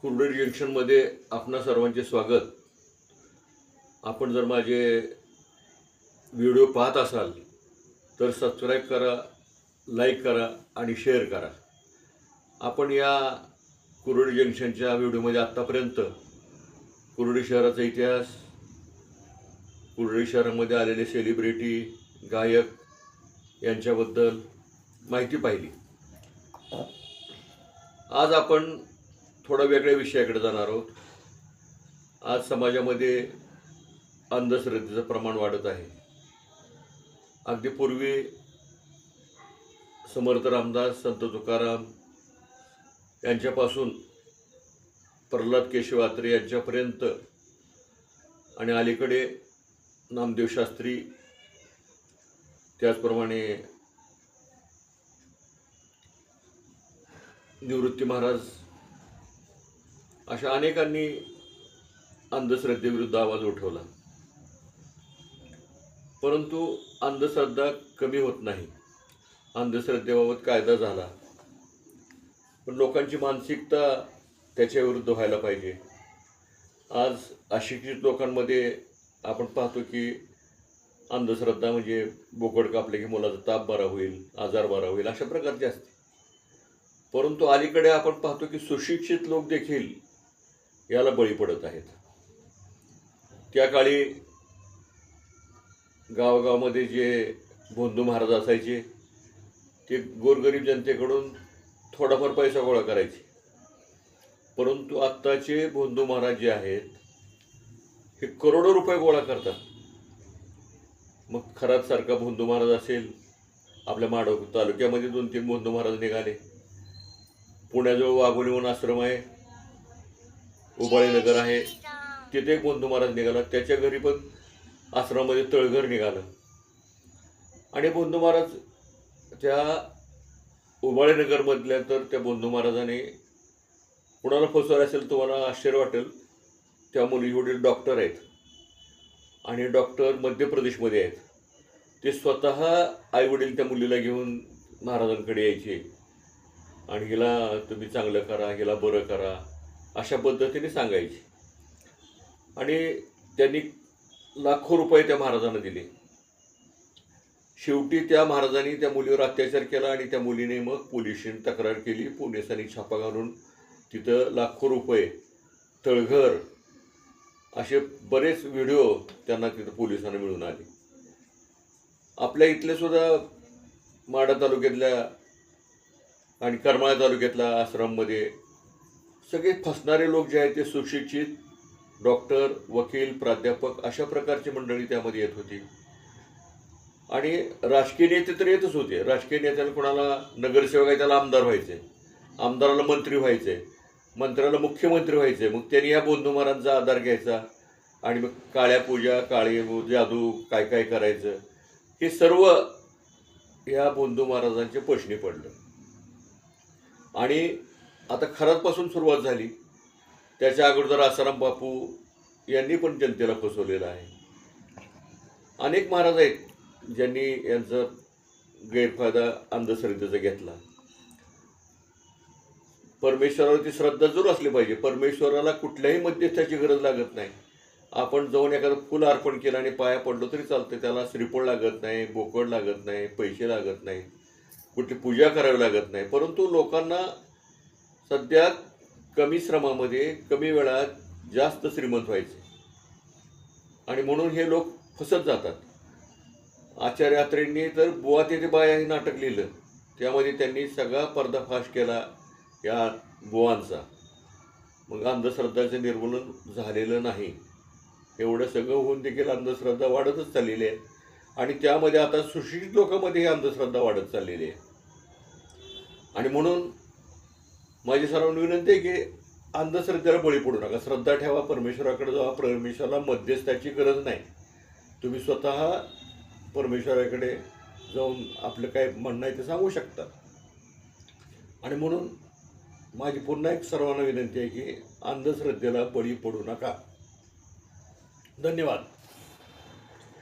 कुर्डुरी जंक्शनमध्ये आपणा सर्वांचे स्वागत. आपण जर माझे व्हिडिओ पाहत असाल तर सबस्क्राईब करा, लाईक करा आणि शेअर करा. आपण या कुर्डुरी जंक्शनच्या व्हिडिओमध्ये आत्तापर्यंत कुर्डुरी शहराचा इतिहास, कुर्डुरी शहरामध्ये आलेले सेलिब्रिटी, गायक यांच्याबद्दल माहिती पाहिली. आज आपण थोडा वेगळ्या विषयाकडे जाणार आहोत. आज समाजामध्ये अंधश्रद्धेचं प्रमाण वाढत आहे. अगदी पूर्वी समर्थ रामदास, संत तुकाराम यांच्यापासून प्रल्हाद केशव अत्रे यांच्यापर्यंत आणि अलीकडे नामदेव शास्त्री, त्याचप्रमाणे निवृत्ती महाराज, अशा अनेकांनी अंधश्रद्धेविरुद्ध आवाज उठवला. परंतु अंधश्रद्धा कमी होत नाही. अंधश्रद्धेबाबत कायदा झाला, पण लोकांची मानसिकता त्याच्याविरुद्ध व्हायला पाहिजे. आज अशिक्षित लोकांमध्ये आपण पाहतो की अंधश्रद्धा म्हणजे बोकड कापले की मुलाचा ताप बरा होईल, आजार बरा होईल, अशा प्रकारचे असते. परंतु अलीकडे आपण पाहतो की सुशिक्षित लोक देखील याला बळी पडत आहेत. त्या काळी गावागावामध्ये जे भोंदू महाराज असायचे ते गोरगरीब जनतेकडून थोडाफार पैसा गोळा करायचे. परंतु आत्ताचे भोंदू महाराज जे आहेत हे करोडो रुपये गोळा करतात. मग खरातसारखा भोंदू महाराज असेल, आपल्या माडव तालुक्यामध्ये 2-3 भोंदू महाराज निघाले. पुण्याजवळ वाघोली म्हणून आश्रम आहे, उबाळीनगर आहे, तिथे एक भोंदू महाराज निघाला. त्याच्या घरी पण आश्रमामध्ये तळघर निघालं. आणि भोंदू महाराज त्या उबाळीनगरमधल्या, तर त्या भोंदू महाराजाने कुणाला फसवलं असेल, तुम्हाला आश्चर्य वाटेल, त्या मुली वडील डॉक्टर आहेत आणि डॉक्टर मध्य प्रदेशमध्ये आहेत. ते स्वतः आईवडील त्या मुलीला घेऊन महाराजांकडे यायचे आणि हिला तुम्ही चांगलं करा, हिला बरं करा, अशा पद्धतीने सांगायचे. आणि त्यांनी लाखो रुपये त्या महाराजांना दिले. शेवटी त्या महाराजांनी त्या मुलीवर अत्याचार केला आणि त्या मुलीने मग पोलिसांनी तक्रार केली. पोलिसांनी छापा घालून तिथं लाखो रुपये, तळघर, असे बरेच व्हिडिओ त्यांना तिथं पोलिसांना मिळून आले. आपल्या इथले सुद्धा माढा तालुक्यातल्या आणि करमाळा तालुक्यातल्या आश्रममध्ये सगळे फसणारे लोक जे आहेत ते सुशिक्षित डॉक्टर, वकील, प्राध्यापक अशा प्रकारची मंडळी त्यामध्ये येत होती. आणि राजकीय नेते तर येतच होते. राजकीय नेत्याला कोणाला नगरसेवक आहे त्याला आमदार व्हायचे, आमदाराला मंत्री व्हायचे, मंत्र्याला मुख्यमंत्री व्हायचे. मग त्यांनी या भोंदू महाराजांचा आधार घ्यायचा आणि मग काळ्या पूजा, काळी जादू काय काय करायचं, हे सर्व या भोंदू महाराजांच्या पोषणी पडलं. आणि आता खरातपासून सुरुवात झाली. त्याच्या अगोदर आसाराम बापू यांनी पण जनतेला फसवलेलं आहे. अनेक महाराज आहेत ज्यांनी यांचा गैरफायदा अंधश्रद्धेचा घेतला. परमेश्वरावरती श्रद्धा जरूर असली पाहिजे. परमेश्वराला कुठल्याही मध्यस्थाची गरज लागत नाही. आपण जाऊन एखादं फुल अर्पण केलं आणि पाया पडलो तरी चालतं. त्याला श्रीफळ लागत नाही, बोकड लागत नाही, पैसे लागत नाही, कुठली पूजा करावी लागत नाही. परंतु लोकांना सध्या कमी श्रमामध्ये कमी वेळात जास्त श्रीमंत व्हायचे आणि म्हणून हे लोक फसत जातात. आचार्य अत्रेंनी तर बुवा तेथे बाया हे नाटक लिहिलं. त्यामध्ये त्यांनी सगळा पर्दाफाश केला या बुवांचा. मग अंधश्रद्धाचं निर्मूलन झालेलं नाही. एवढं सगळं होऊन देखील अंधश्रद्धा वाढतच चाललेली आहे. आणि त्यामध्ये आता सुशिक्षित लोकांमध्ये ही अंधश्रद्धा वाढत चाललेली आहे. आणि म्हणून माझी सर्वांना विनंती आहे की अंधश्रद्धेला बळी पडू नका. श्रद्धा ठेवा, परमेश्वराकडे जावा. परमेश्वराला मध्यस्थाची गरज नाही. तुम्ही स्वतः परमेश्वराकडे जाऊन आपलं काय म्हणणं आहे ते सांगू शकता. आणि म्हणून माझी पुन्हा एक सर्वांना विनंती आहे की अंधश्रद्धेला बळी पडू नका. धन्यवाद.